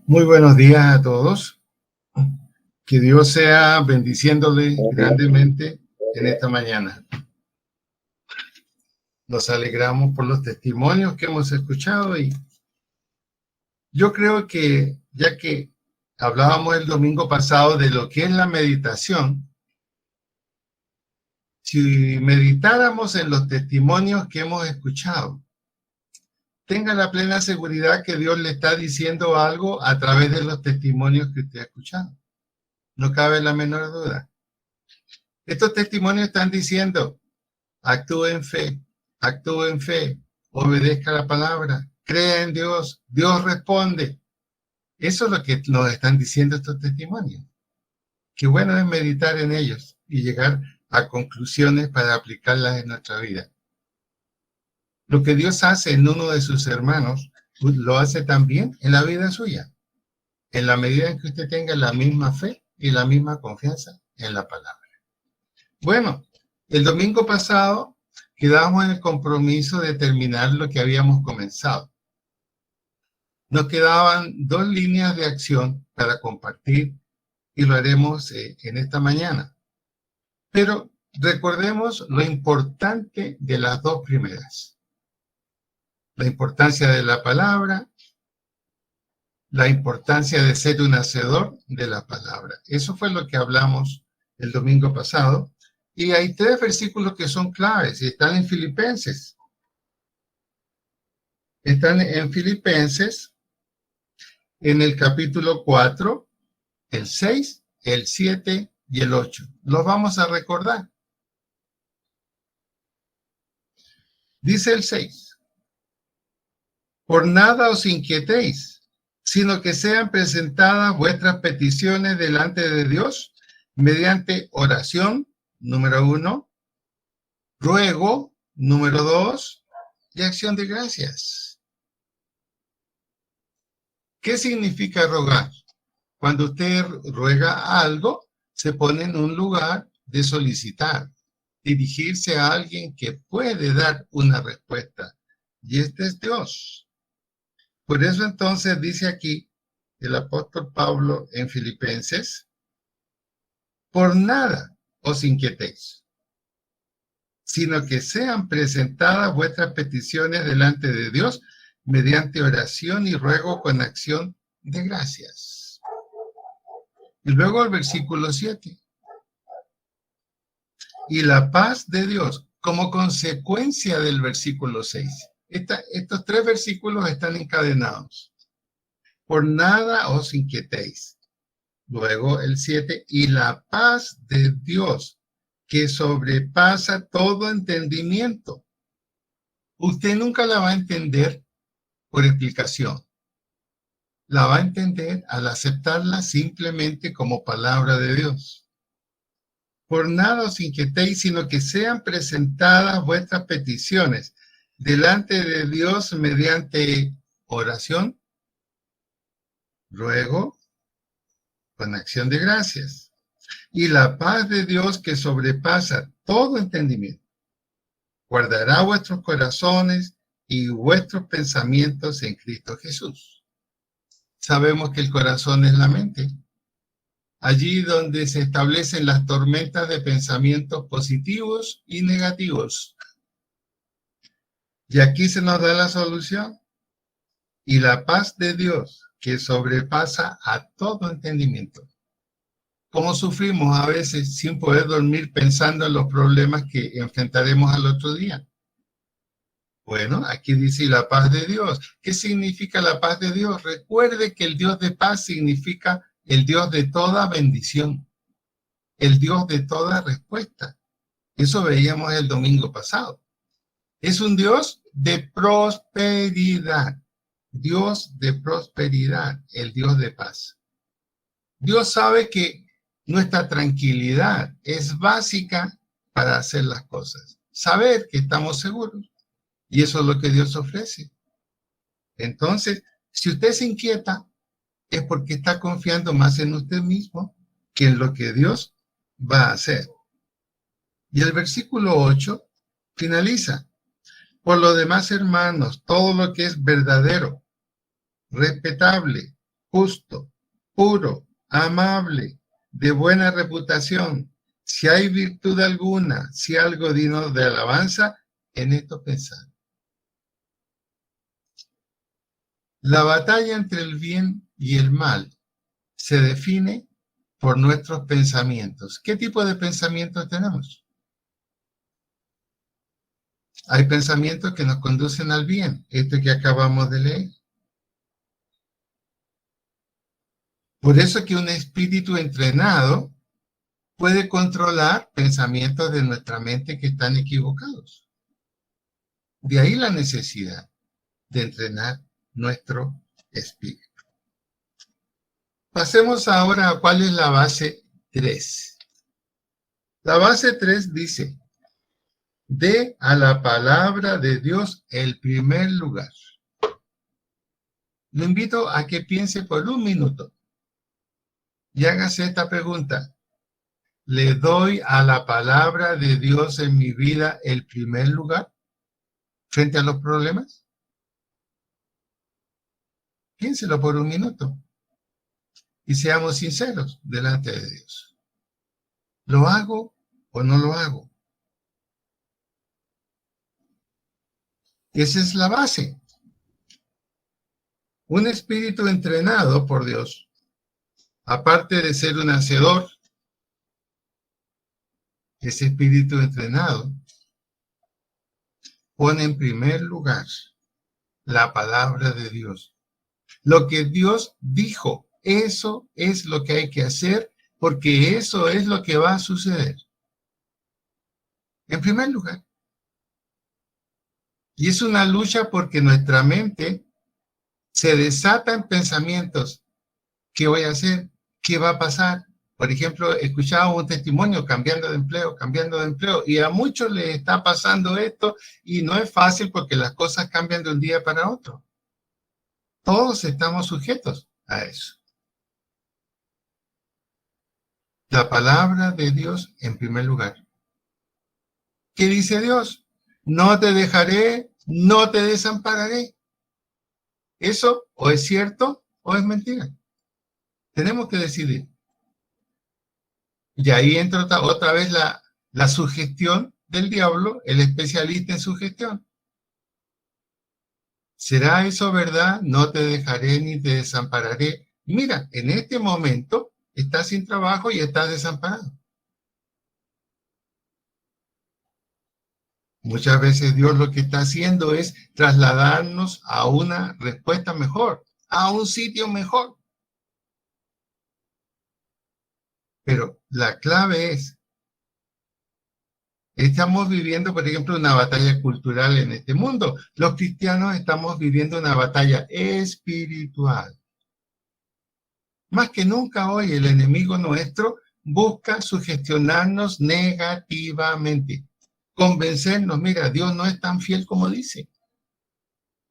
Muy buenos días a todos. Que Dios sea bendiciéndole grandemente en esta mañana. Nos alegramos por los testimonios que hemos escuchado y yo creo que ya que hablábamos el domingo pasado de lo que es la meditación, si meditáramos en los testimonios que hemos escuchado, tenga la plena seguridad que Dios le está diciendo algo a través de los testimonios que usted ha escuchado. No cabe la menor duda. Estos testimonios están diciendo, actúe en fe, obedezca la palabra, crea en Dios, Dios responde. Eso es lo que nos están diciendo estos testimonios. Qué bueno es meditar en ellos y llegar a conclusiones para aplicarlas en nuestra vida. Lo que Dios hace en uno de sus hermanos, lo hace también en la vida suya, en la medida en que usted tenga la misma fe y la misma confianza en la palabra. Bueno, el domingo pasado quedamos en el compromiso de terminar lo que habíamos comenzado. Nos quedaban 2 líneas de acción para compartir y lo haremos en esta mañana. Pero recordemos lo importante de las 2 primeras. La importancia de la palabra, la importancia de ser un hacedor de la palabra. Eso fue lo que hablamos el domingo pasado. Y hay 3 versículos que son claves y están en Filipenses. Están en Filipenses, en el capítulo 4, el 6, el 7 y el 8. Los vamos a recordar. Dice el 6. Por nada os inquietéis, sino que sean presentadas vuestras peticiones delante de Dios mediante oración, número 1, ruego, número 2, y acción de gracias. ¿Qué significa rogar? Cuando usted ruega algo, se pone en un lugar de solicitar, dirigirse a alguien que puede dar una respuesta, y este es Dios. Por eso entonces dice aquí el apóstol Pablo en Filipenses, por nada os inquietéis, sino que sean presentadas vuestras peticiones delante de Dios mediante oración y ruego con acción de gracias. Y luego el versículo 7. Y la paz de Dios, como consecuencia del versículo 6. Estos 3 versículos están encadenados. Por nada os inquietéis. Luego el 7, y la paz de Dios, que sobrepasa todo entendimiento. Usted nunca la va a entender por explicación. La va a entender al aceptarla simplemente como palabra de Dios. Por nada os inquietéis, sino que sean presentadas vuestras peticiones delante de Dios mediante oración, ruego, con acción de gracias. Y la paz de Dios que sobrepasa todo entendimiento, guardará vuestros corazones y vuestros pensamientos en Cristo Jesús. Sabemos que el corazón es la mente. Allí donde se establecen las tormentas de pensamientos positivos y negativos. Y aquí se nos da la solución. Y la paz de Dios que sobrepasa a todo entendimiento. ¿Cómo sufrimos a veces sin poder dormir pensando en los problemas que enfrentaremos al otro día? Bueno, aquí dice la paz de Dios. ¿Qué significa la paz de Dios? Recuerde que el Dios de paz significa el Dios de toda bendición, el Dios de toda respuesta. Eso veíamos el domingo pasado. Es un Dios de prosperidad, Dios de prosperidad, el Dios de paz. Dios sabe que nuestra tranquilidad es básica para hacer las cosas. Saber que estamos seguros. Y eso es lo que Dios ofrece. Entonces, si usted se inquieta, es porque está confiando más en usted mismo que en lo que Dios va a hacer. Y el versículo 8 finaliza. Por lo demás, hermanos, todo lo que es verdadero, respetable, justo, puro, amable, de buena reputación, si hay virtud alguna, si algo digno de alabanza, en esto pensad. La batalla entre el bien y el mal se define por nuestros pensamientos. ¿Qué tipo de pensamientos tenemos? Hay pensamientos que nos conducen al bien, este que acabamos de leer. Por eso que un espíritu entrenado puede controlar pensamientos de nuestra mente que están equivocados. De ahí la necesidad de entrenar nuestro espíritu. Pasemos ahora a cuál es la base 3. La base 3 dice: dé a la palabra de Dios el primer lugar. Lo invito a que piense por un minuto y hágase esta pregunta: ¿le doy a la palabra de Dios en mi vida el primer lugar frente a los problemas? Piénselo por un minuto y seamos sinceros delante de Dios. ¿Lo hago o no lo hago? Esa es la base. Un espíritu entrenado por Dios, aparte de ser un hacedor, ese espíritu entrenado pone en primer lugar la palabra de Dios. Lo que Dios dijo, eso es lo que hay que hacer, porque eso es lo que va a suceder. En primer lugar. Y es una lucha porque nuestra mente se desata en pensamientos. ¿Qué voy a hacer? ¿Qué va a pasar? Por ejemplo, escuchaba un testimonio cambiando de empleo, y a muchos les está pasando esto, y no es fácil porque las cosas cambian de un día para otro. Todos estamos sujetos a eso. La palabra de Dios en primer lugar. ¿Qué dice Dios? No te dejaré, no te desampararé. Eso o es cierto o es mentira. Tenemos que decidir. Y ahí entra otra vez la sugestión del diablo, el especialista en sugestión. ¿Será eso verdad? No te dejaré ni te desampararé. Mira, en este momento estás sin trabajo y estás desamparado. Muchas veces Dios lo que está haciendo es trasladarnos a una respuesta mejor, a un sitio mejor. Pero la clave es, estamos viviendo, por ejemplo, una batalla cultural en este mundo. Los cristianos estamos viviendo una batalla espiritual. Más que nunca hoy el enemigo nuestro busca sugestionarnos negativamente, convencernos, mira, Dios no es tan fiel como dice.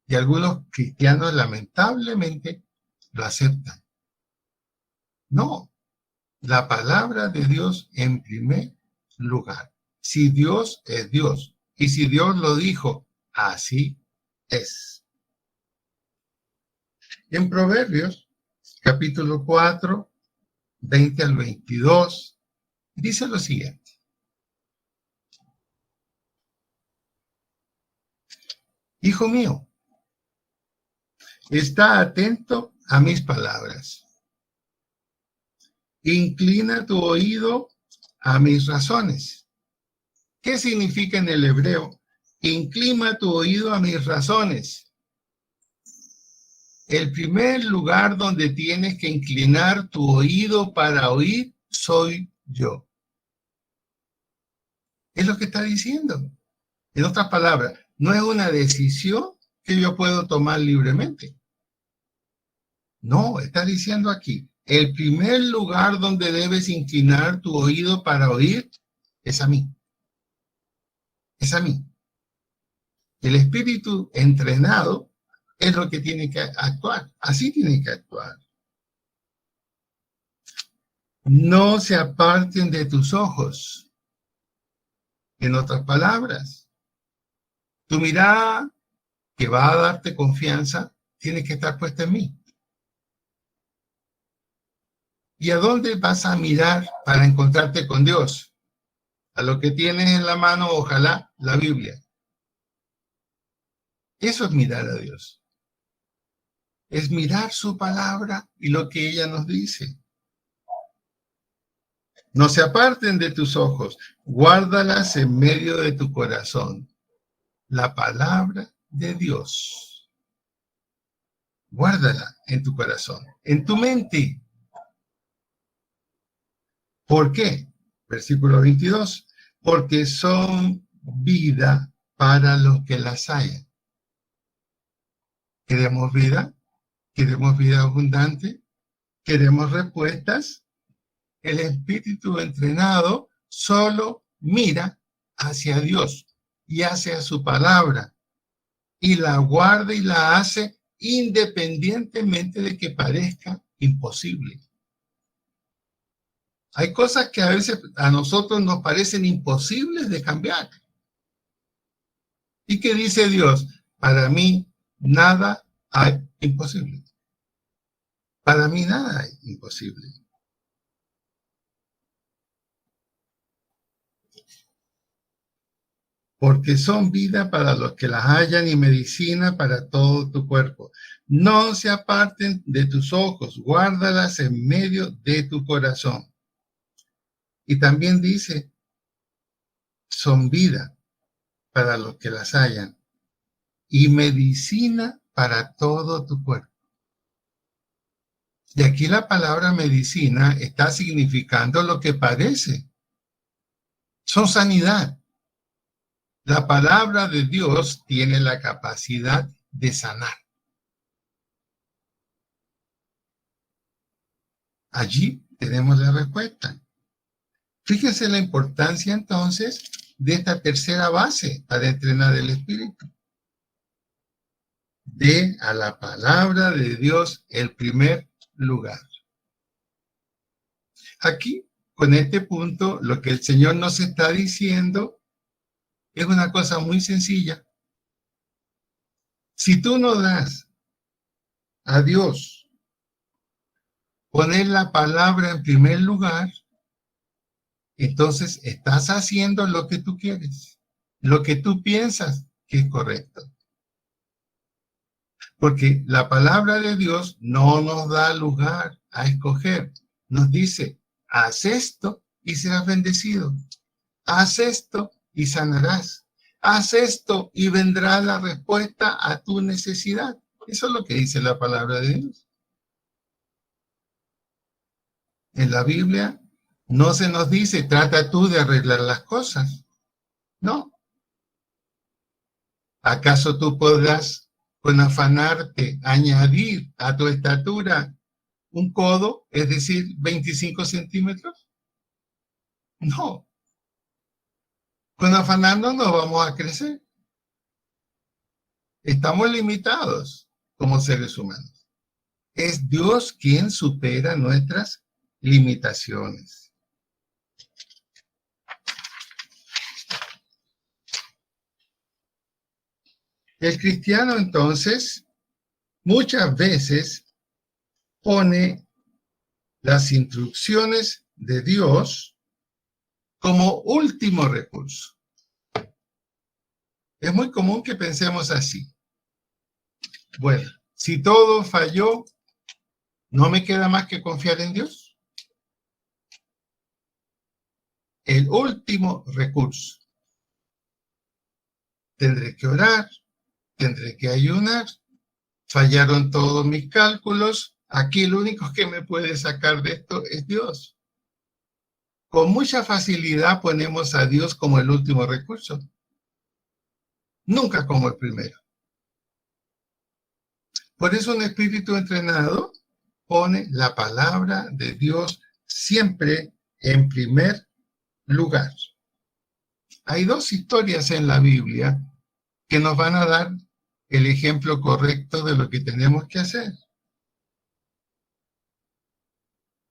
Y algunos cristianos lamentablemente lo aceptan. No, la palabra de Dios en primer lugar. Si Dios es Dios y si Dios lo dijo, así es. En Proverbios, capítulo 4, 20 al 22, dice lo siguiente. Hijo mío, está atento a mis palabras. Inclina tu oído a mis razones. ¿Qué significa en el hebreo? Inclina tu oído a mis razones. El primer lugar donde tienes que inclinar tu oído para oír soy yo. Es lo que está diciendo. En otras palabras, no es una decisión que yo puedo tomar libremente. No, está diciendo aquí, el primer lugar donde debes inclinar tu oído para oír es a mí. Es a mí. El espíritu entrenado es lo que tiene que actuar. Así tiene que actuar. No se aparten de tus ojos. En otras palabras, tu mirada que va a darte confianza tiene que estar puesta en mí. ¿Y a dónde vas a mirar para encontrarte con Dios? A lo que tienes en la mano, ojalá, la Biblia. Eso es mirar a Dios. Es mirar su palabra y lo que ella nos dice. No se aparten de tus ojos, guárdalas en medio de tu corazón. La palabra de Dios. Guárdala en tu corazón, en tu mente. ¿Por qué? Versículo 22. Porque son vida para los que las hayan. ¿Queremos vida? ¿Queremos vida abundante? ¿Queremos respuestas? El espíritu entrenado solo mira hacia Dios y hacia su palabra y la guarda y la hace independientemente de que parezca imposible. Hay cosas que a veces a nosotros nos parecen imposibles de cambiar. ¿Y qué dice Dios? Para mí nada hay imposible. Para mí nada hay imposible. Porque son vida para los que las hallan y medicina para todo tu cuerpo. No se aparten de tus ojos, guárdalas en medio de tu corazón. Y también dice, son vida para los que las hallan y medicina para todo tu cuerpo. Y aquí la palabra medicina está significando lo que parece. Son sanidad. La palabra de Dios tiene la capacidad de sanar. Allí tenemos la respuesta. Fíjense la importancia entonces de esta tercera base para entrenar el espíritu. De a la palabra de Dios el primer lugar. Aquí, con este punto, lo que el Señor nos está diciendo es una cosa muy sencilla. Si tú no das a Dios poner la palabra en primer lugar, entonces estás haciendo lo que tú quieres, lo que tú piensas que es correcto. Porque la palabra de Dios no nos da lugar a escoger. Nos dice, haz esto y serás bendecido. Haz esto y sanarás. Haz esto y vendrá la respuesta a tu necesidad. Eso es lo que dice la palabra de Dios. En la Biblia no se nos dice, trata tú de arreglar las cosas. No. ¿Acaso tú podrás, con afanarte, añadir a tu estatura un codo, es decir, 25 centímetros? No. Con afanarnos no vamos a crecer. Estamos limitados como seres humanos. Es Dios quien supera nuestras limitaciones. El cristiano, entonces, muchas veces pone las instrucciones de Dios como último recurso. Es muy común que pensemos así. Bueno, si todo falló, ¿no me queda más que confiar en Dios? El último recurso. Tendré que orar, tendré que ayunar, fallaron todos mis cálculos, aquí el único que me puede sacar de esto es Dios. Con mucha facilidad ponemos a Dios como el último recurso, nunca como el primero. Por eso un espíritu entrenado pone la palabra de Dios siempre en primer lugar. Hay dos historias en la Biblia que nos van a dar el ejemplo correcto de lo que tenemos que hacer.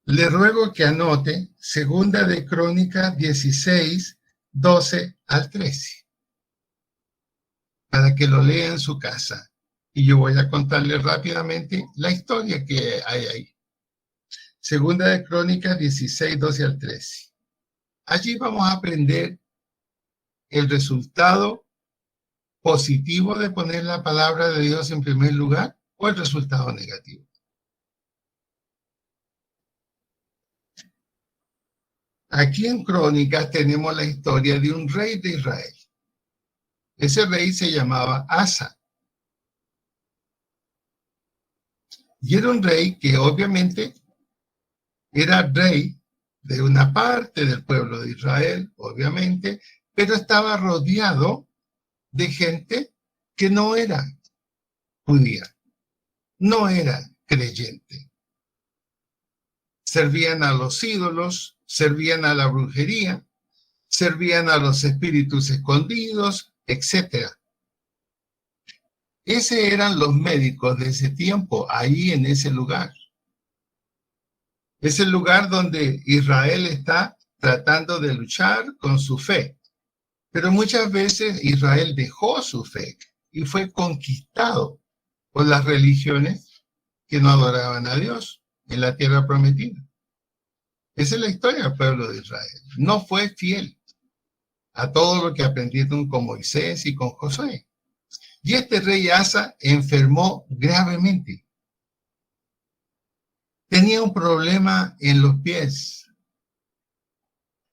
Le ruego que anote 2 de Crónicas 16, 12 al 13, para que lo lea en su casa. Y yo voy a contarle rápidamente la historia que hay ahí. Segunda de Crónicas 16, 12 al 13. Allí vamos a aprender el resultado positivo de poner la palabra de Dios en primer lugar o el resultado negativo. Aquí en Crónicas tenemos la historia de un rey de Israel. Ese rey se llamaba Asa. Y era un rey que obviamente era rey de una parte del pueblo de Israel, obviamente, pero estaba rodeado de gente que no era judía, no era creyente. Servían a los ídolos, servían a la brujería, servían a los espíritus escondidos, etc. Esos eran los médicos de ese tiempo, ahí en ese lugar. Es el lugar donde Israel está tratando de luchar con su fe. Pero muchas veces Israel dejó su fe y fue conquistado por las religiones que no adoraban a Dios en la tierra prometida. Esa es la historia del pueblo de Israel. No fue fiel a todo lo que aprendieron con Moisés y con Josué. Y este rey Asa enfermó gravemente. Tenía un problema en los pies.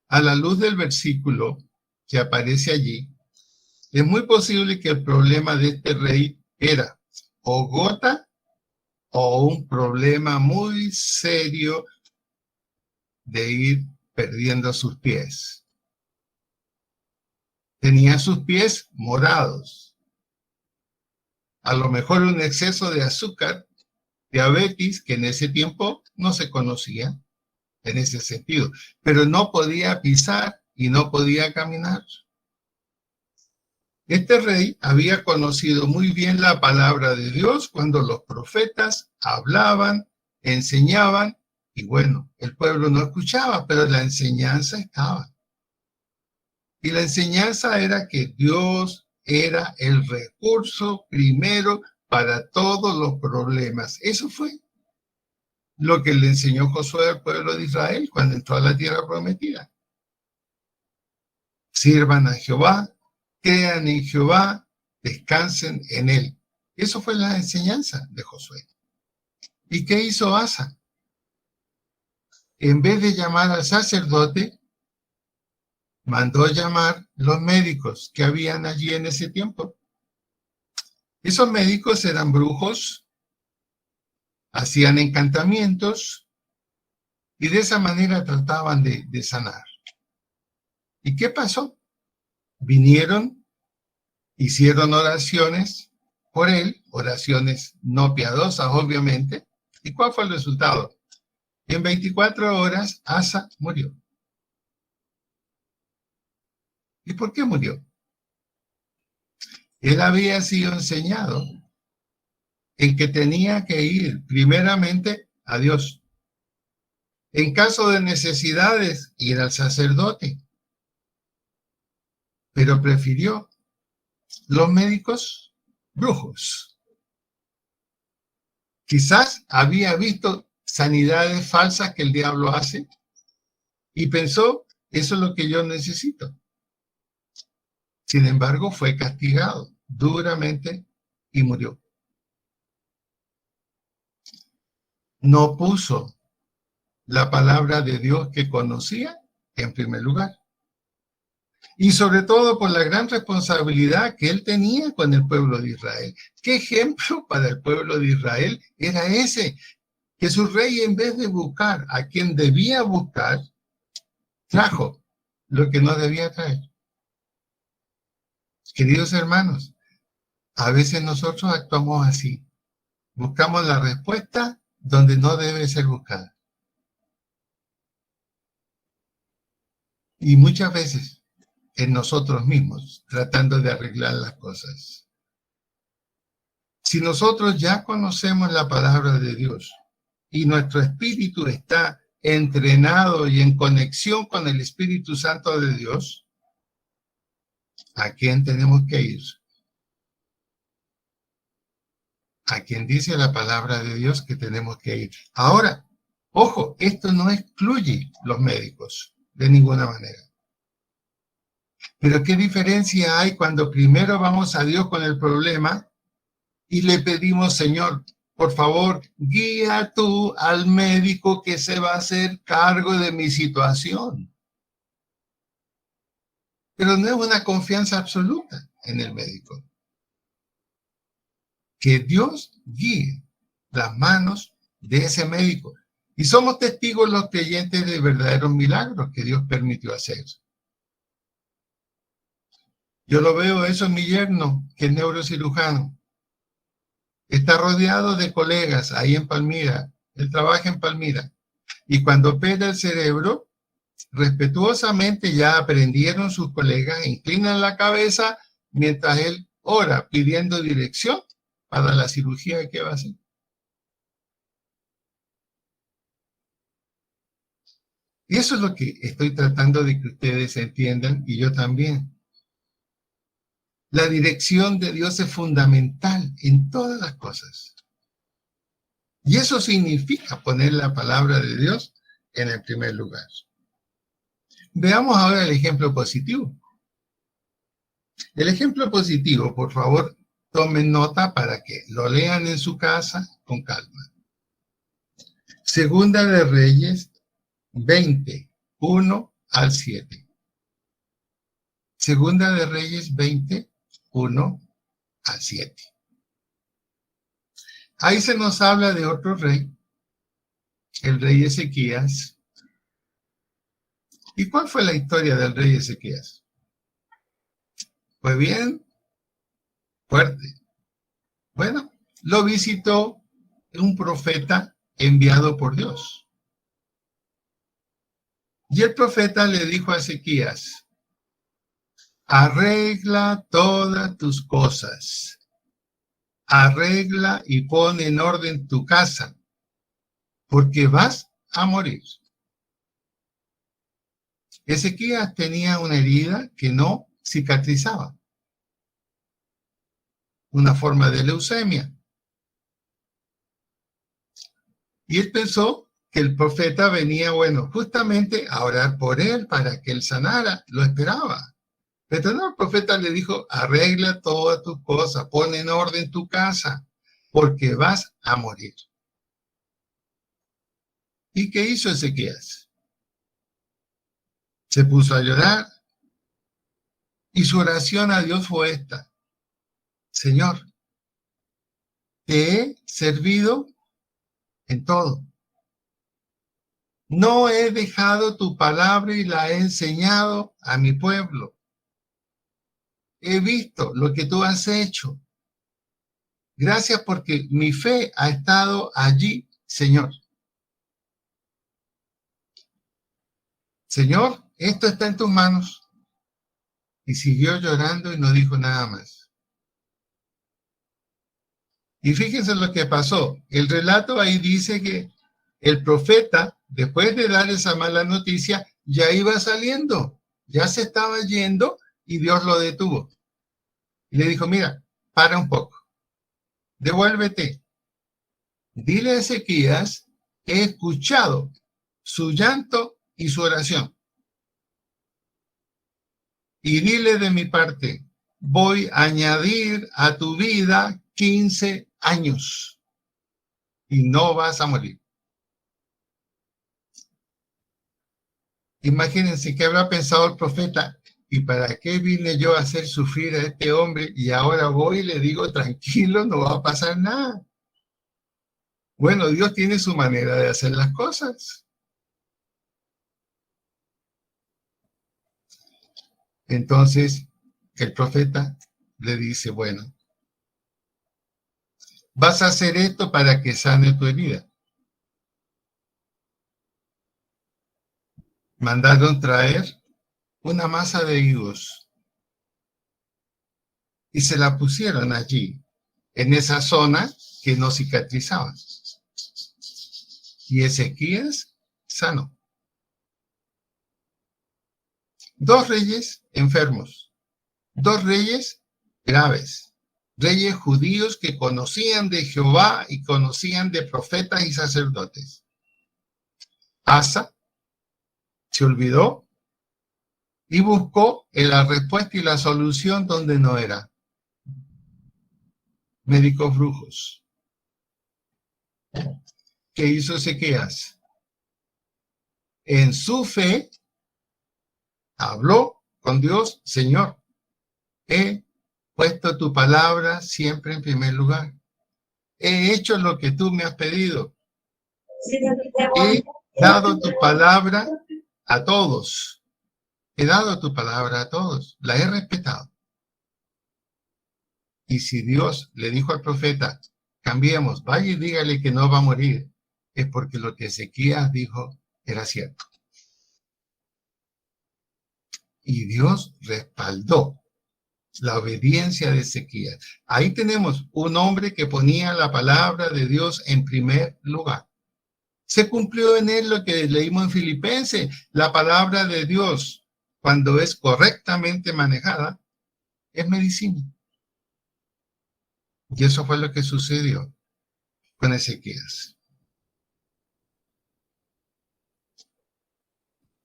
A la luz del versículo que aparece allí, es muy posible que el problema de este rey era o gota o un problema muy serio de ir perdiendo sus pies. Tenía sus pies morados. A lo mejor un exceso de azúcar, diabetes, que en ese tiempo no se conocía en ese sentido, pero no podía pisar y no podía caminar. Este rey había conocido muy bien la palabra de Dios cuando los profetas hablaban, enseñaban, y bueno, el pueblo no escuchaba, pero la enseñanza estaba. Y la enseñanza era que Dios era el recurso primero para todos los problemas. Eso fue lo que le enseñó Josué al pueblo de Israel cuando entró a la tierra prometida. Sirvan a Jehová, crean en Jehová, descansen en él. Eso fue la enseñanza de Josué. ¿Y qué hizo Asa? En vez de llamar al sacerdote, mandó llamar los médicos que habían allí en ese tiempo. Esos médicos eran brujos, hacían encantamientos y de esa manera trataban de sanar. ¿Y qué pasó? Vinieron, hicieron oraciones por él, oraciones no piadosas, obviamente. ¿Y cuál fue el resultado? En 24 horas, Asa murió. ¿Y por qué murió? Él había sido enseñado en que tenía que ir primeramente a Dios. En caso de necesidades, ir al sacerdote. Pero prefirió los médicos brujos. Quizás había visto sanidades falsas que el diablo hace y pensó, eso es lo que yo necesito. Sin embargo, fue castigado duramente y murió. No puso la palabra de Dios que conocía en primer lugar. Y sobre todo por la gran responsabilidad que él tenía con el pueblo de Israel. ¿Qué ejemplo para el pueblo de Israel era ese? Que su rey, en vez de buscar a quien debía buscar, trajo lo que no debía traer. Queridos hermanos, a veces nosotros actuamos así. Buscamos la respuesta donde no debe ser buscada. Y muchas veces en nosotros mismos, tratando de arreglar las cosas. Si nosotros ya conocemos la palabra de Dios y nuestro espíritu está entrenado y en conexión con el Espíritu Santo de Dios, ¿a quién tenemos que ir? A quien dice la palabra de Dios que tenemos que ir. Ahora, Ojo, esto no excluye los médicos de ninguna manera. Pero ¿qué diferencia hay cuando primero vamos a Dios con el problema y le pedimos, Señor, por favor, guía tú al médico que se va a hacer cargo de mi situación? Pero no es una confianza absoluta en el médico. Que Dios guíe las manos de ese médico. Y somos testigos los creyentes de verdaderos milagros que Dios permitió hacer. Yo lo veo eso en mi yerno, que es neurocirujano. Está rodeado de colegas ahí en Palmira. Él trabaja en Palmira. Y cuando opera el cerebro, respetuosamente ya aprendieron sus colegas, inclinan la cabeza mientras él ora pidiendo dirección para la cirugía que va a hacer. Y eso es lo que estoy tratando de que ustedes entiendan, y yo también. La dirección de Dios es fundamental en todas las cosas. Y eso significa poner la palabra de Dios en el primer lugar. Veamos ahora el ejemplo positivo. El ejemplo positivo, por favor, tomen nota para que lo lean en su casa con calma. Segunda de Reyes 20, 1 al 7. Segunda de Reyes 20, 1 al 7. Ahí se nos habla de otro rey, el rey Ezequías. ¿Y cuál fue la historia del rey Ezequías? Pues bien, fuerte. Bueno, lo visitó un profeta enviado por Dios. Y el profeta le dijo a Ezequías: arregla todas tus cosas. Arregla y pon en orden tu casa, porque vas a morir. Ezequías tenía una herida que no cicatrizaba, una forma de leucemia. Y él pensó que el profeta venía, bueno, justamente a orar por él para que él sanara, lo esperaba. Pero no, el profeta le dijo: arregla todas tus cosas, pon en orden tu casa, porque vas a morir. ¿Y qué hizo Ezequías? Se puso a llorar y su oración a Dios fue esta: Señor, te he servido en todo. No he dejado tu palabra y la he enseñado a mi pueblo. He visto lo que tú has hecho. Gracias porque mi fe ha estado allí, Señor. Señor, esto está en tus manos. Y siguió llorando y no dijo nada más. Y fíjense lo que pasó. El relato ahí dice que el profeta, después de dar esa mala noticia, ya iba saliendo, ya se estaba yendo y Dios lo detuvo. Y le dijo: mira, para un poco, devuélvete. Dile a Ezequías: he escuchado su llanto y su oración. Y dile de mi parte: voy a añadir a tu vida 15 años y no vas a morir. Imagínense qué habrá pensado el profeta: ¿y para qué vine yo a hacer sufrir a este hombre? Y ahora voy y le digo: tranquilo, no va a pasar nada. Bueno, Dios tiene su manera de hacer las cosas. Entonces, el profeta le dice: bueno, vas a hacer esto para que sane tu herida. Mandaron traer una masa de higos y se la pusieron allí, en esa zona que no cicatrizaba. Y Ezequías sanó. 2 reyes enfermos, 2 reyes graves, reyes judíos que conocían de Jehová y conocían de profetas y sacerdotes. Asa se olvidó y buscó la respuesta y la solución donde no era. Médicos brujos. ¿Qué hizo Ezequías? En su fe, habló con Dios: Señor, he puesto tu palabra siempre en primer lugar. He hecho lo que tú me has pedido. He dado tu palabra a todos. He dado tu palabra a todos. La he respetado. Y si Dios le dijo al profeta: cambiemos, vaya y dígale que no va a morir, es porque lo que Ezequías dijo era cierto. Y Dios respaldó la obediencia de Ezequías. Ahí tenemos un hombre que ponía la palabra de Dios en primer lugar. Se cumplió en él lo que leímos en Filipenses: la palabra de Dios, cuando es correctamente manejada, es medicina. Y eso fue lo que sucedió con Ezequías.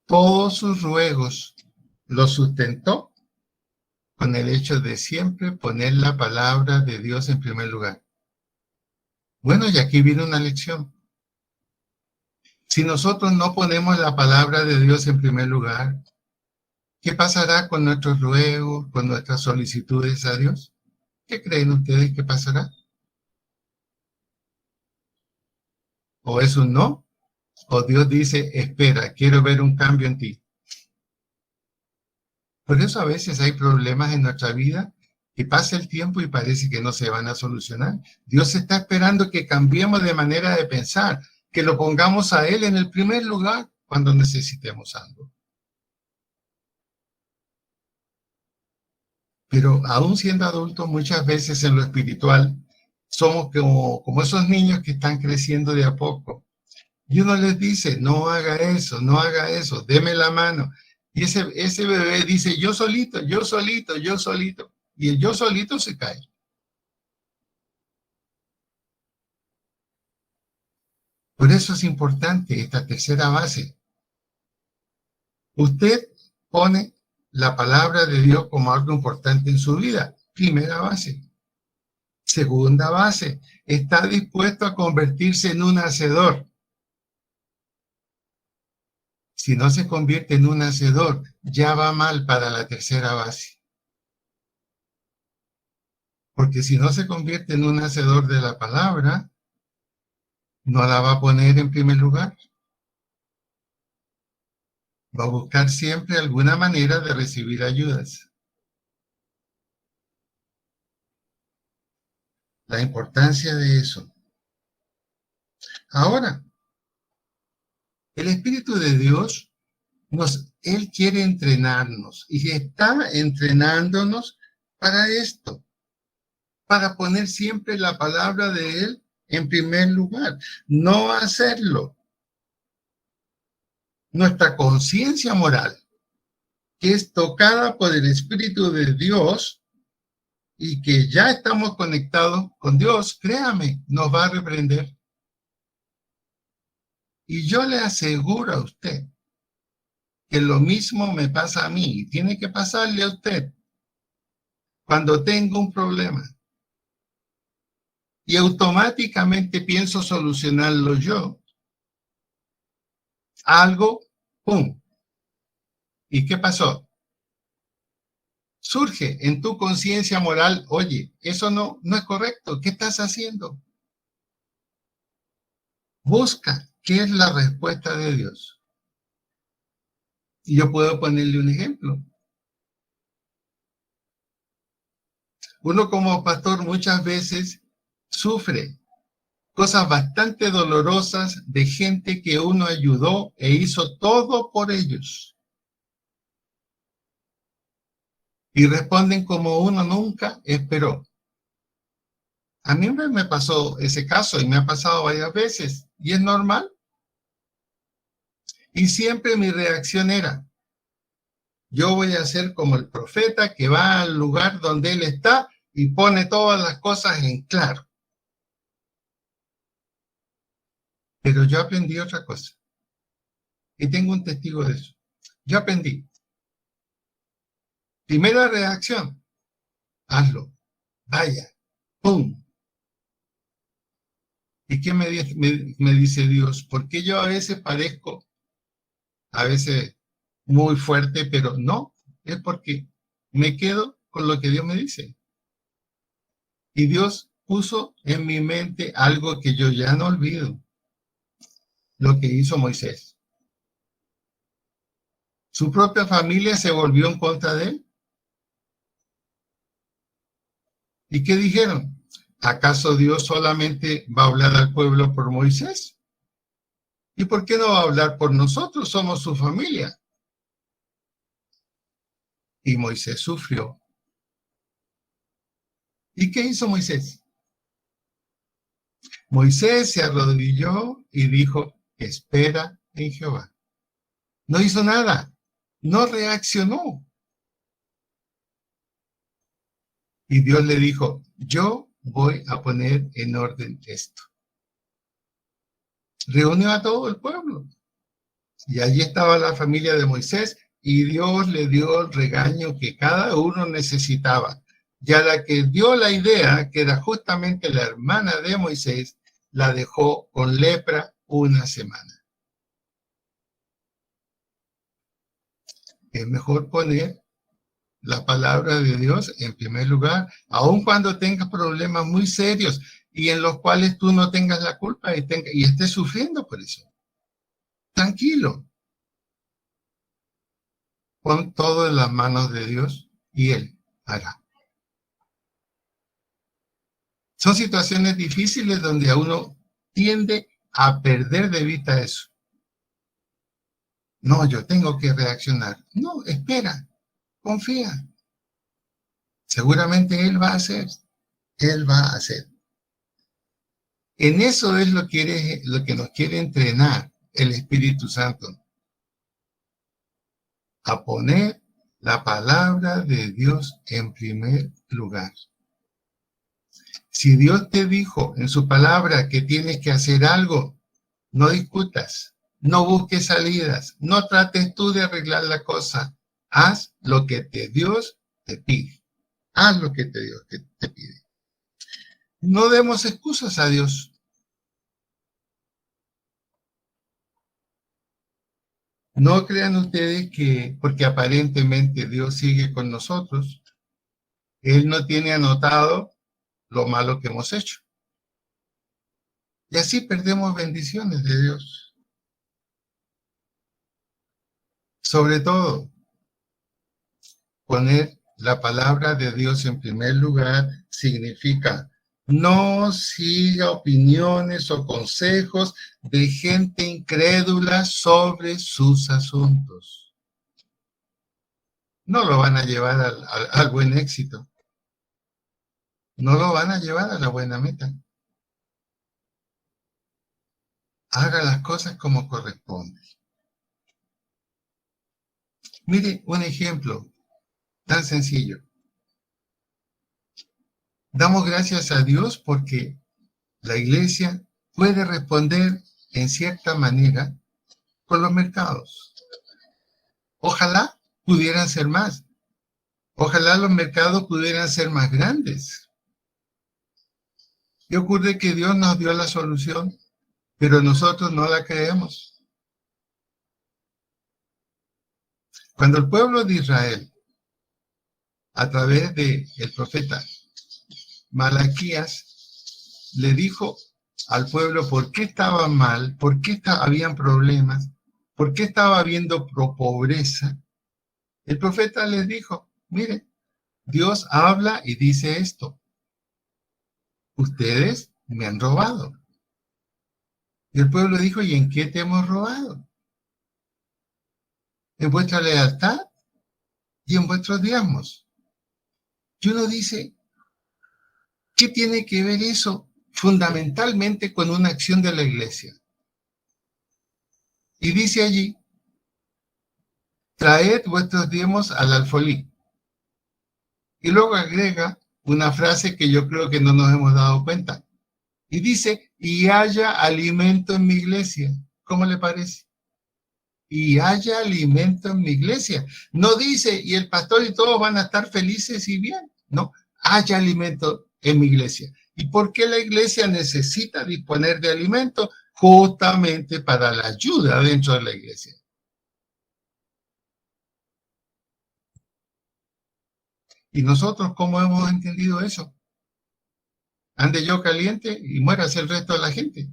Todos sus ruegos los sustentó con el hecho de siempre poner la palabra de Dios en primer lugar. Bueno, y aquí viene una lección. Si nosotros no ponemos la palabra de Dios en primer lugar, ¿qué pasará con nuestros ruegos, con nuestras solicitudes a Dios? ¿Qué creen ustedes que pasará? ¿O es un no? ¿O Dios dice: espera, quiero ver un cambio en ti? Por eso a veces hay problemas en nuestra vida que pasa el tiempo y parece que no se van a solucionar. Dios está esperando que cambiemos de manera de pensar, que lo pongamos a Él en el primer lugar cuando necesitemos algo. Pero aún siendo adultos, muchas veces en lo espiritual, somos como esos niños que están creciendo de a poco. Y uno les dice: no haga eso, no haga eso, deme la mano. Y ese bebé dice: yo solito, yo solito, yo solito. Y el yo solito se cae. Por eso es importante esta tercera base. Usted pone la palabra de Dios como algo importante en su vida. Primera base. Segunda base, está dispuesto a convertirse en un hacedor. Si no se convierte en un hacedor, ya va mal para la tercera base. Porque si no se convierte en un hacedor de la palabra, no la va a poner en primer lugar. Va a buscar siempre alguna manera de recibir ayudas. La importancia de eso. Ahora, el Espíritu de Dios, Él quiere entrenarnos y está entrenándonos para esto, para poner siempre la palabra de Él en primer lugar, no hacerlo. Nuestra conciencia moral, que es tocada por el Espíritu de Dios y que ya estamos conectados con Dios, créame, nos va a reprender. Y yo le aseguro a usted que lo mismo me pasa a mí y tiene que pasarle a usted cuando tengo un problema. Y automáticamente pienso solucionarlo yo. Algo, ¡pum! ¿Y qué pasó? Surge en tu conciencia moral: oye, eso no es correcto, ¿qué estás haciendo? Busca qué es la respuesta de Dios. Y yo puedo ponerle un ejemplo. Uno como pastor muchas veces sufre cosas bastante dolorosas de gente que uno ayudó e hizo todo por ellos. Y responden como uno nunca esperó. A mí me pasó ese caso y me ha pasado varias veces y es normal. Y siempre mi reacción era: yo voy a ser como el profeta que va al lugar donde él está y pone todas las cosas en claro. Pero yo aprendí otra cosa. Y tengo un testigo de eso. Yo aprendí. Primera reacción, hazlo. Vaya. ¡Pum! ¿Y qué me dice Dios? Porque yo a veces parezco, a veces muy fuerte, pero no, es porque me quedo con lo que Dios me dice. Y Dios puso en mi mente algo que yo ya no olvido, lo que hizo Moisés. Su propia familia se volvió en contra de él. ¿Y qué dijeron? ¿Acaso Dios solamente va a hablar al pueblo por Moisés? ¿Y por qué no va a hablar por nosotros? Somos su familia. Y Moisés sufrió. ¿Y qué hizo Moisés? Moisés se arrodilló y dijo, espera en Jehová. No hizo nada, no reaccionó. Y Dios le dijo, yo voy a poner en orden esto. Reunió a todo el pueblo. Y allí estaba la familia de Moisés y Dios le dio el regaño que cada uno necesitaba. Y a la que dio la idea, que era justamente la hermana de Moisés, la dejó con lepra una semana. Es mejor poner la palabra de Dios en primer lugar, aun cuando tengas problemas muy serios y en los cuales tú no tengas la culpa y estés sufriendo por eso. Tranquilo. Pon todo en las manos de Dios y Él hará. Son situaciones difíciles donde a uno tiende a perder de vista eso. No, yo tengo que reaccionar. No, espera, confía. Seguramente Él va a hacer. Él va a hacer. En eso es lo que nos quiere entrenar el Espíritu Santo. A poner la palabra de Dios en primer lugar. Si Dios te dijo en su palabra que tienes que hacer algo, no discutas, no busques salidas, no trates tú de arreglar la cosa. Haz lo que Dios te pide. Haz lo que Dios te pide. No demos excusas a Dios. No crean ustedes que porque aparentemente Dios sigue con nosotros, Él no tiene anotado lo malo que hemos hecho. Y así perdemos bendiciones de Dios. Sobre todo, poner la palabra de Dios en primer lugar significa no siga opiniones o consejos de gente incrédula sobre sus asuntos. No lo van a llevar al buen éxito. No lo van a llevar a la buena meta. Haga las cosas como corresponde. Mire un ejemplo tan sencillo. Damos gracias a Dios porque la iglesia puede responder en cierta manera con los mercados. Ojalá pudieran ser más. Ojalá los mercados pudieran ser más grandes. Y ocurre que Dios nos dio la solución, pero nosotros no la creemos. Cuando el pueblo de Israel, a través del profeta Malaquías, le dijo al pueblo por qué estaban mal, por qué habían problemas, por qué estaba habiendo pobreza, el profeta les dijo, mire, Dios habla y dice esto. Ustedes me han robado. Y el pueblo dijo, ¿y en qué te hemos robado? En vuestra lealtad y en vuestros diezmos. Y uno dice, ¿qué tiene que ver eso fundamentalmente con una acción de la iglesia? Y dice allí, traed vuestros diezmos al alfolí. Y luego agrega una frase que yo creo que no nos hemos dado cuenta. Y dice, y haya alimento en mi iglesia. ¿Cómo le parece? y haya alimento en mi iglesia. No dice, y el pastor y todos van a estar felices y bien. No, haya alimento en mi iglesia. ¿Y por qué la iglesia necesita disponer de alimento? Justamente para la ayuda dentro de la iglesia. ¿Y nosotros cómo hemos entendido eso? Ande yo caliente y muérase el resto de la gente.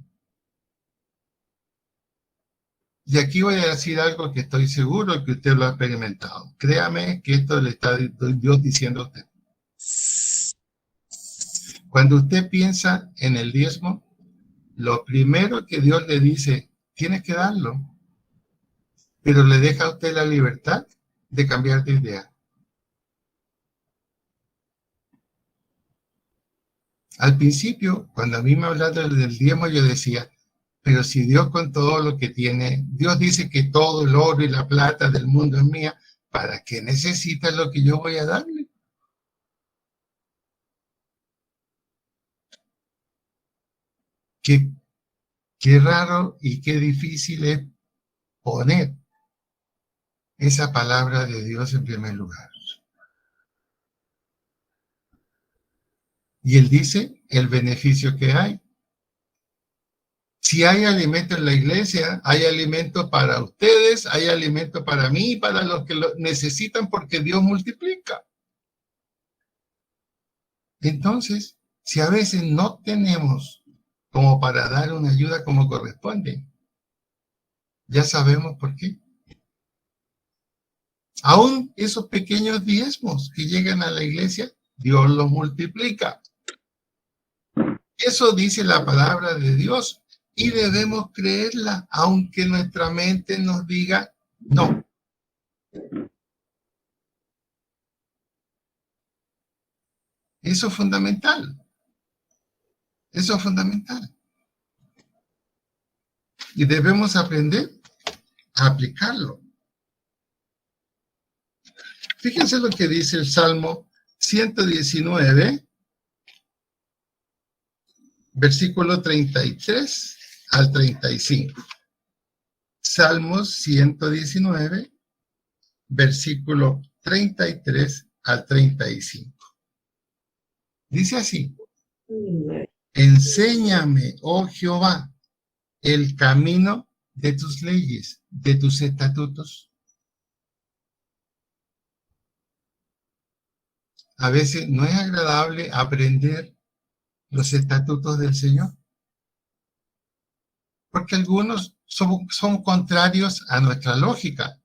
Y aquí voy a decir algo que estoy seguro que usted lo ha experimentado. Créame que esto le está Dios diciendo a usted. Cuando usted piensa en el diezmo, lo primero que Dios le dice, tienes que darlo, pero le deja a usted la libertad de cambiar de idea. Al principio, cuando a mí me hablaron del diezmo, yo decía, pero si Dios con todo lo que tiene, Dios dice que todo el oro y la plata del mundo es mía, ¿para qué necesita lo que yo voy a darle? Qué raro y qué difícil es poner esa palabra de Dios en primer lugar. Y Él dice el beneficio que hay. Si hay alimento en la iglesia, hay alimento para ustedes, hay alimento para mí, para los que lo necesitan, porque Dios multiplica. Entonces, si a veces no tenemos como para dar una ayuda como corresponde, ya sabemos por qué. Aún esos pequeños diezmos que llegan a la iglesia, Dios los multiplica. Eso dice la palabra de Dios y debemos creerla, aunque nuestra mente nos diga no. Eso es fundamental. Eso es fundamental. Y debemos aprender a aplicarlo. Fíjense lo que dice el Salmo 119, versículo 33 al 35. Salmos 119, versículo 33 al 35. Dice así: enséñame, oh Jehová, el camino de tus leyes, de tus estatutos. A veces no es agradable aprender los estatutos del Señor, porque algunos son contrarios a nuestra lógica,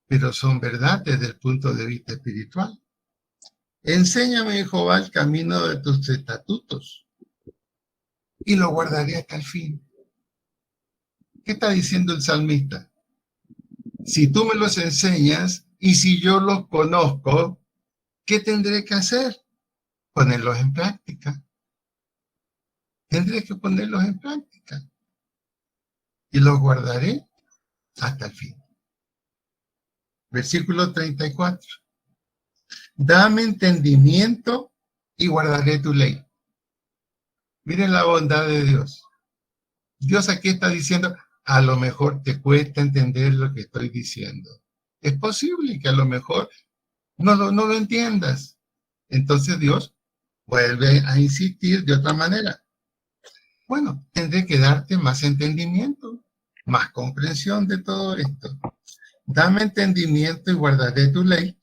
pero son verdad desde el punto de vista espiritual. Enséñame, Jehová, el camino de tus estatutos, y lo guardaré hasta el fin. ¿Qué está diciendo el salmista? Si tú me los enseñas y si yo los conozco, ¿qué tendré que hacer? Ponerlos en práctica. Tendré que ponerlos en práctica. Y los guardaré hasta el fin. Versículo 34. Dame entendimiento y guardaré tu ley. Miren la bondad de Dios. Dios aquí está diciendo, a lo mejor te cuesta entender lo que estoy diciendo. Es posible que a lo mejor no lo entiendas. Entonces Dios vuelve a insistir de otra manera. Bueno, tendré que darte más entendimiento, más comprensión de todo esto. Dame entendimiento y guardaré tu ley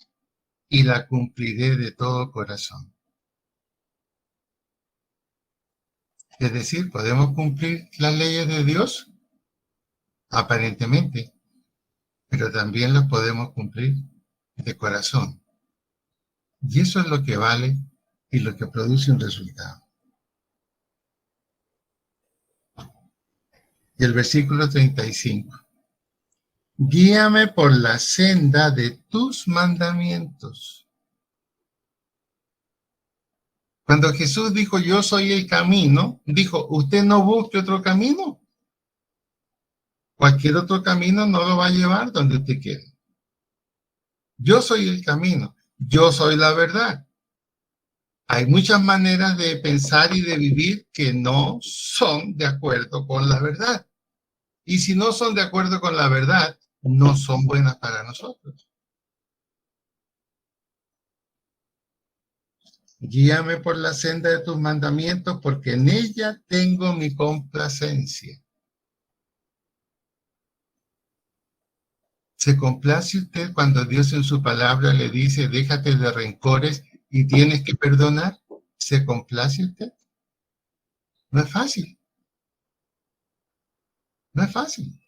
y la cumpliré de todo corazón. Es decir, ¿podemos cumplir las leyes de Dios? Aparentemente, pero también las podemos cumplir de corazón. Y eso es lo que vale y lo que produce un resultado. Y el versículo 35. Guíame por la senda de tus mandamientos. Cuando Jesús dijo, yo soy el camino, dijo, usted no busque otro camino. Cualquier otro camino no lo va a llevar donde usted quiere. Yo soy el camino, yo soy la verdad. Hay muchas maneras de pensar y de vivir que no son de acuerdo con la verdad. Y si no son de acuerdo con la verdad, no son buenas para nosotros. Guíame por la senda de tus mandamientos, porque en ella tengo mi complacencia. ¿Se complace usted cuando Dios en su palabra le dice, déjate de rencores y tienes que perdonar? ¿Se complace usted? No es fácil. No es fácil.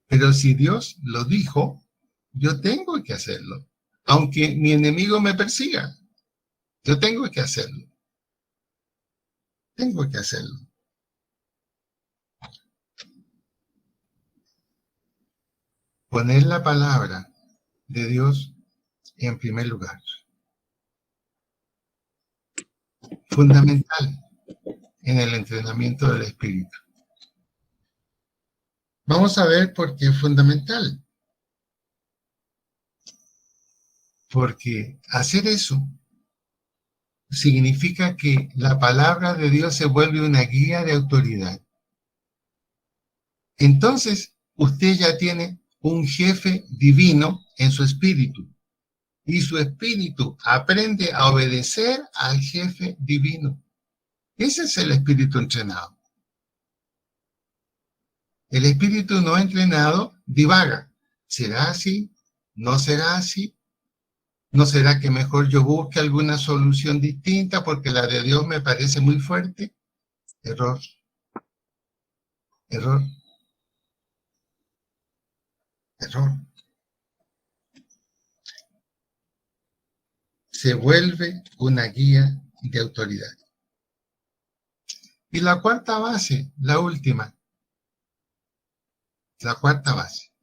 Pero si Dios lo dijo, yo tengo que hacerlo. Aunque mi enemigo me persiga, yo tengo que hacerlo. Tengo que hacerlo. Poner la palabra de Dios en primer lugar. Fundamental en el entrenamiento del espíritu. Vamos a ver por qué es fundamental. Porque hacer eso significa que la palabra de Dios se vuelve una guía de autoridad. Entonces, usted ya tiene un jefe divino en su espíritu. Y su espíritu aprende a obedecer al jefe divino. Ese es el espíritu entrenado. El espíritu no entrenado divaga. ¿Será así? ¿No será así? ¿No será que mejor yo busque alguna solución distinta porque la de Dios me parece muy fuerte? Error. Error. Error. Se vuelve una guía de autoridad. Y la cuarta base, la última. La cuarta base.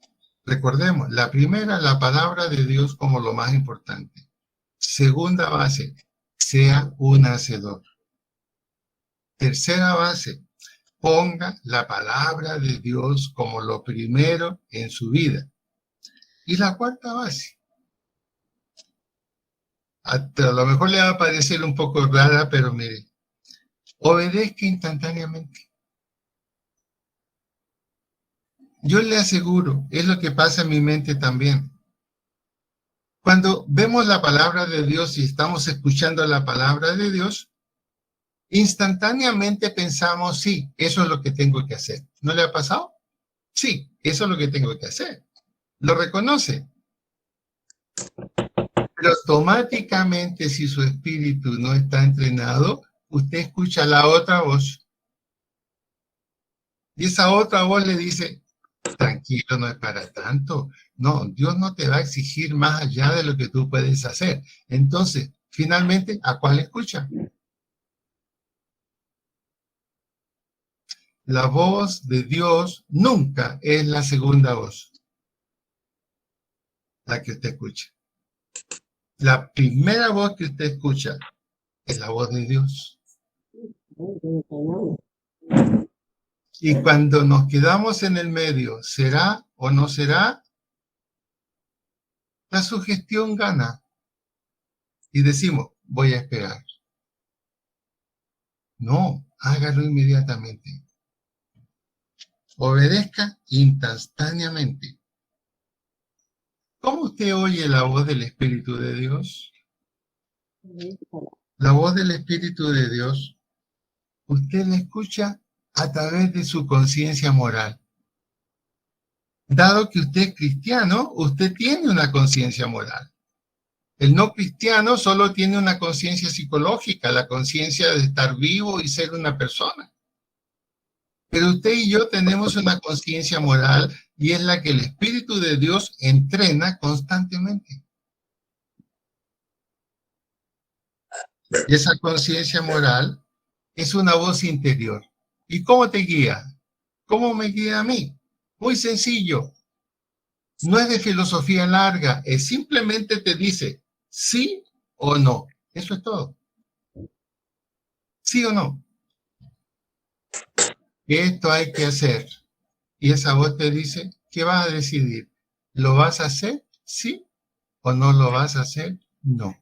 Recordemos, la primera, la palabra de Dios como lo más importante. Segunda base, sea un hacedor. Tercera base, ponga la palabra de Dios como lo primero en su vida. Y la cuarta base, a lo mejor le va a parecer un poco rara, pero mire, obedezca instantáneamente. Yo le aseguro, es lo que pasa en mi mente también. Cuando vemos la palabra de Dios y estamos escuchando la palabra de Dios, instantáneamente pensamos, sí, eso es lo que tengo que hacer. ¿No le ha pasado? Sí, eso es lo que tengo que hacer. Lo reconoce. Pero automáticamente, si su espíritu no está entrenado, usted escucha la otra voz. Y esa otra voz le dice, tranquilo, no es para tanto. No, Dios no te va a exigir más allá de lo que tú puedes hacer. Entonces, finalmente, ¿a cuál escucha? La voz de Dios nunca es la segunda voz, la que usted escucha. La primera voz que usted escucha es la voz de Dios. Y cuando nos quedamos en el medio, ¿será o no será? La sugestión gana. Y decimos, voy a esperar. No, hágalo inmediatamente. Obedezca instantáneamente. ¿Cómo usted oye la voz del Espíritu de Dios? La voz del Espíritu de Dios, usted la escucha a través de su conciencia moral. Dado que usted es cristiano, usted tiene una conciencia moral. El no cristiano solo tiene una conciencia psicológica, la conciencia de estar vivo y ser una persona. Pero usted y yo tenemos una conciencia moral y es la que el Espíritu de Dios entrena constantemente. Y esa conciencia moral es una voz interior. ¿Y cómo te guía? ¿Cómo me guía a mí? Muy sencillo. No es de filosofía larga, es simplemente te dice sí o no. Eso es todo. ¿Sí o no? Esto hay que hacer. Y esa voz te dice, ¿qué vas a decidir? ¿Lo vas a hacer? ¿Sí? ¿O no lo vas a hacer? No.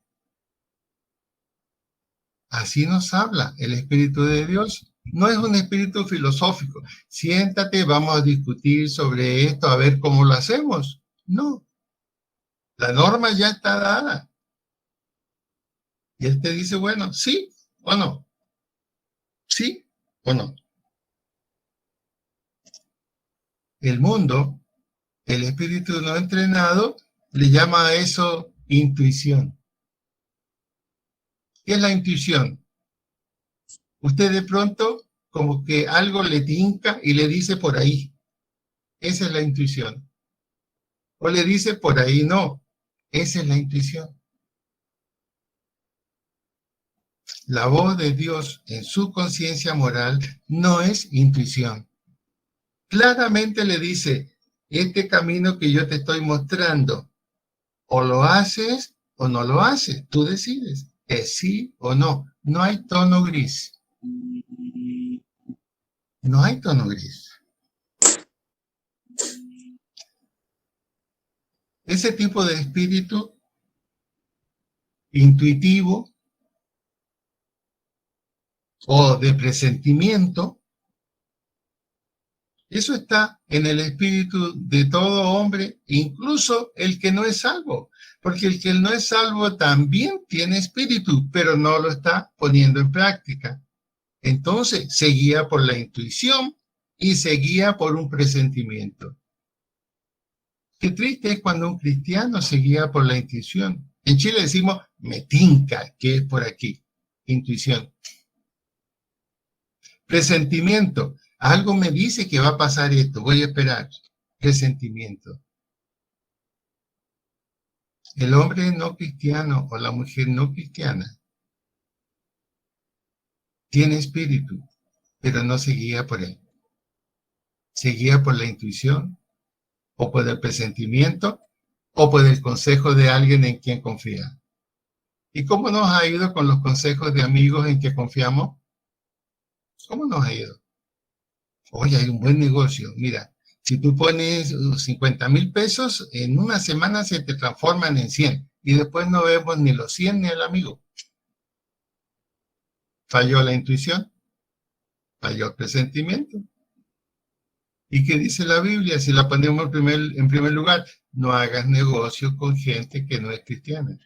Así nos habla el Espíritu de Dios No es un espíritu filosófico. Siéntate, vamos a discutir sobre esto, a ver cómo lo hacemos. No. La norma ya está dada. Y él te dice, bueno, sí o no. Sí o no. El mundo, el espíritu no entrenado, le llama a eso intuición. ¿Qué es la intuición? Usted de pronto como que algo le tinca y le dice por ahí. Esa es la intuición. O le dice por ahí no. Esa es la intuición. La voz de Dios en su conciencia moral no es intuición. Claramente le dice, este camino que yo te estoy mostrando, o lo haces o no lo haces. Tú decides, es sí o no. No hay tono gris. No hay tono gris. Ese tipo de espíritu intuitivo o de presentimiento, eso está en el espíritu de todo hombre, incluso el que no es salvo, porque el que no es salvo también tiene espíritu, pero no lo está poniendo en práctica. Entonces se guía por la intuición y se guía por un presentimiento. Qué triste es cuando un cristiano se guía por la intuición. En Chile decimos, me tinca, que es por aquí. Intuición. Presentimiento. Algo me dice que va a pasar esto, voy a esperar. Presentimiento. El hombre no cristiano o la mujer no cristiana tiene espíritu, pero no se guía por él. Se guía por la intuición, o por el presentimiento, o por el consejo de alguien en quien confía. ¿Y cómo nos ha ido con los consejos de amigos en que confiamos? ¿Cómo nos ha ido? Oye, hay un buen negocio. Mira, si tú pones 50,000 pesos, en una semana se te transforman en 100 y después no vemos ni los 100 ni el amigo. Falló la intuición, falló el presentimiento. ¿Y qué dice la Biblia? Si la ponemos en primer lugar, no hagas negocio con gente que no es cristiana.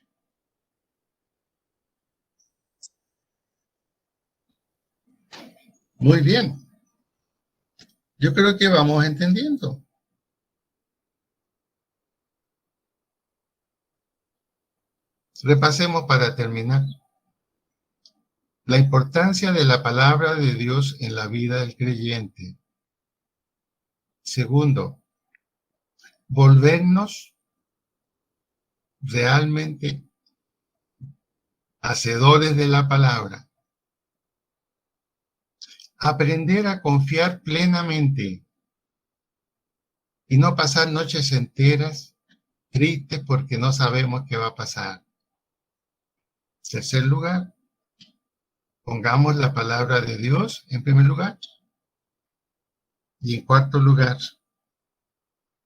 Muy bien. Yo creo que vamos entendiendo. Repasemos para terminar. La importancia de la palabra de Dios en la vida del creyente. Segundo, volvernos realmente hacedores de la palabra. Aprender a confiar plenamente y no pasar noches enteras tristes porque no sabemos qué va a pasar. Tercer lugar, pongamos la palabra de Dios en primer lugar. Y en cuarto lugar,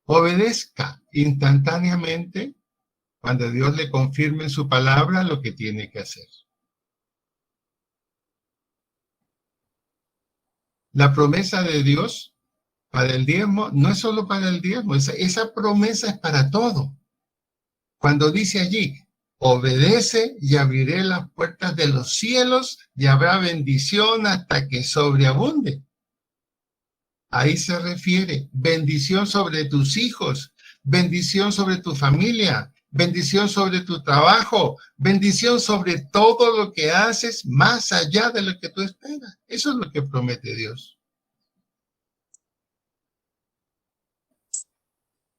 obedezca instantáneamente cuando Dios le confirme en su palabra lo que tiene que hacer. La promesa de Dios para el diezmo no es solo para el diezmo, esa promesa es para todo. Cuando dice allí, obedece y abriré las puertas de los cielos y habrá bendición hasta que sobreabunde. Ahí se refiere bendición sobre tus hijos, bendición sobre tu familia, bendición sobre tu trabajo, bendición sobre todo lo que haces más allá de lo que tú esperas. Eso es lo que promete Dios.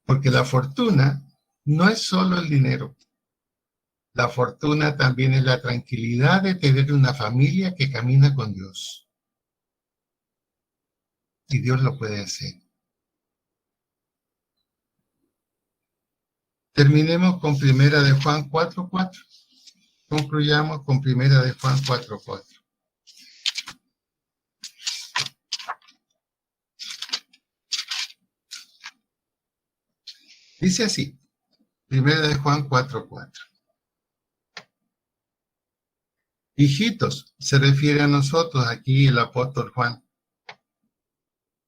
Porque la fortuna no es solo el dinero. La fortuna también es la tranquilidad de tener una familia que camina con Dios. Y Dios lo puede hacer. Terminemos con Primera de Juan 4:4. Concluyamos con Primera de Juan 4:4. Dice así, Primera de Juan 4:4. Hijitos, se refiere a nosotros aquí el apóstol Juan.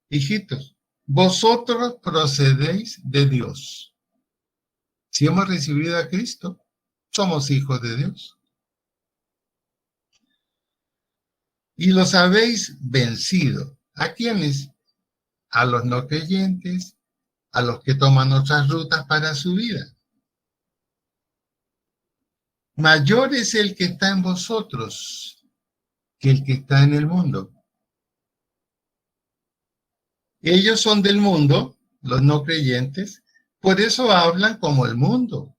Hijitos, vosotros procedéis de Dios. Si hemos recibido a Cristo, somos hijos de Dios. Y los habéis vencido. ¿A quiénes? A los no creyentes, a los que toman otras rutas para su vida. Mayor es el que está en vosotros que el que está en el mundo. Ellos son del mundo, los no creyentes, por eso hablan como el mundo.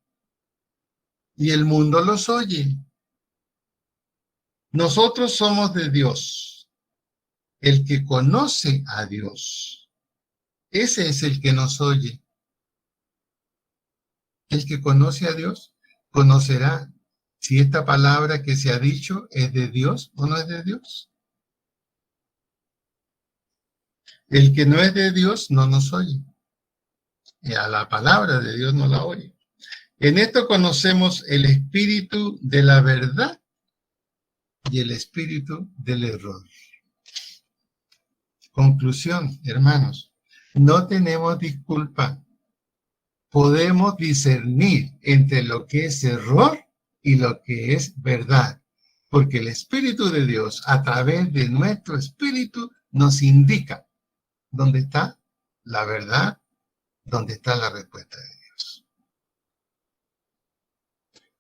Y el mundo los oye. Nosotros somos de Dios. El que conoce a Dios, ese es el que nos oye. El que conoce a Dios conocerá si esta palabra que se ha dicho es de Dios o no es de Dios. El que no es de Dios no nos oye. Y a la palabra de Dios no la oye. En esto conocemos el espíritu de la verdad y el espíritu del error. Conclusión, hermanos, no tenemos disculpa. Podemos discernir entre lo que es error y lo que es verdad, porque el Espíritu de Dios, a través de nuestro espíritu, nos indica dónde está la verdad, dónde está la respuesta de Dios.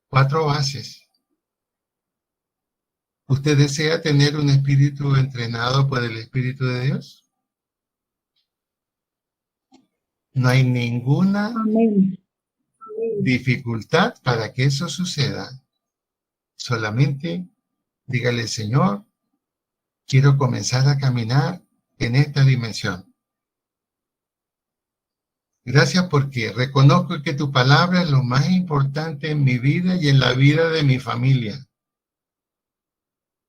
4 bases. ¿Usted desea tener un espíritu entrenado por el Espíritu de Dios? No hay ninguna dificultad para que eso suceda. Solamente dígale, Señor, quiero comenzar a caminar en esta dimensión. Gracias porque reconozco que tu palabra es lo más importante en mi vida y en la vida de mi familia.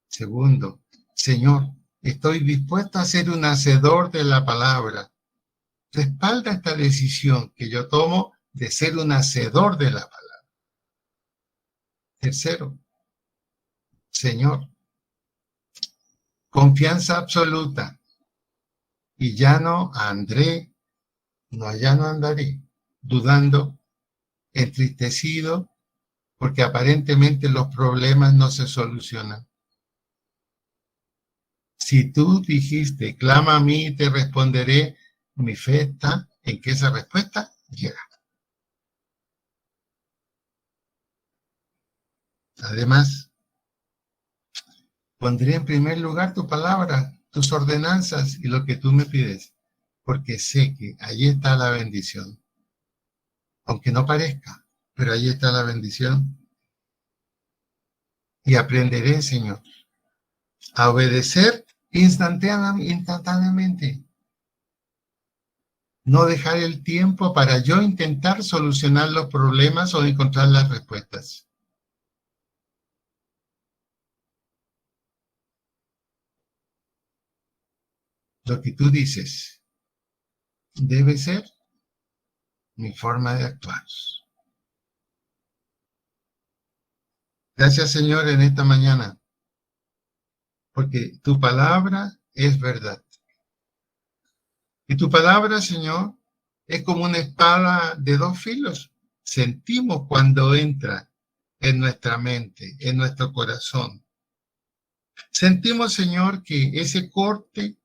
Segundo, Señor, estoy dispuesto a ser un hacedor de la palabra. Respalda esta decisión que yo tomo de ser un hacedor de la palabra. Tercero, Señor, confianza absoluta. Y ya no andaré dudando, entristecido, porque aparentemente los problemas no se solucionan. Si tú dijiste, clama a mí y te responderé, mi fe está en que esa respuesta llega. Además, pondré en primer lugar tu palabra, tus ordenanzas y lo que tú me pides, porque sé que allí está la bendición. Aunque no parezca, pero allí está la bendición. Y aprenderé, Señor, a obedecer instantáneamente. No dejar el tiempo para yo intentar solucionar los problemas o encontrar las respuestas. Lo que tú dices debe ser mi forma de actuar. Gracias, Señor, en esta mañana, porque tu palabra es verdad. Y tu palabra, Señor, es como una espada de 2 filos. Sentimos cuando entra en nuestra mente, en nuestro corazón. Sentimos, Señor, que ese corte,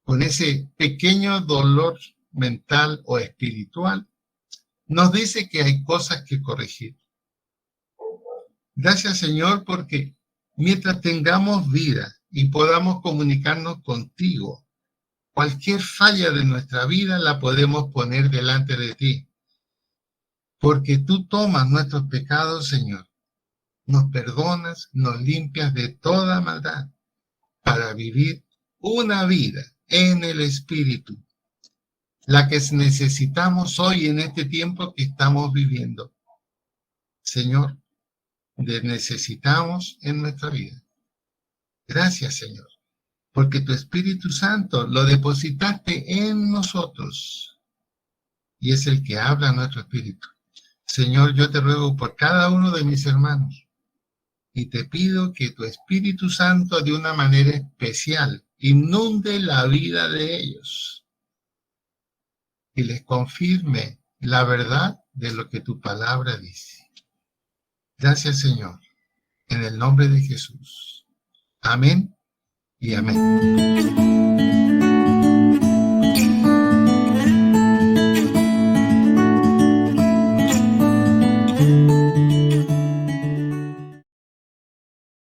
con ese pequeño dolor mental o espiritual, nos dice que hay cosas que corregir. Gracias, Señor, porque mientras tengamos vida y podamos comunicarnos contigo, cualquier falla de nuestra vida la podemos poner delante de ti. Porque tú tomas nuestros pecados, Señor. Nos perdonas, nos limpias de toda maldad para vivir una vida en el Espíritu, la que necesitamos hoy en este tiempo que estamos viviendo. Señor, necesitamos en nuestra vida. Gracias, Señor, porque tu Espíritu Santo lo depositaste en nosotros y es el que habla a nuestro espíritu. Señor, yo te ruego por cada uno de mis hermanos Y te pido que tu Espíritu Santo de una manera especial inunde la vida de ellos y les confirme la verdad de lo que tu palabra dice. Gracias, Señor, en el nombre de Jesús. Amén y amén.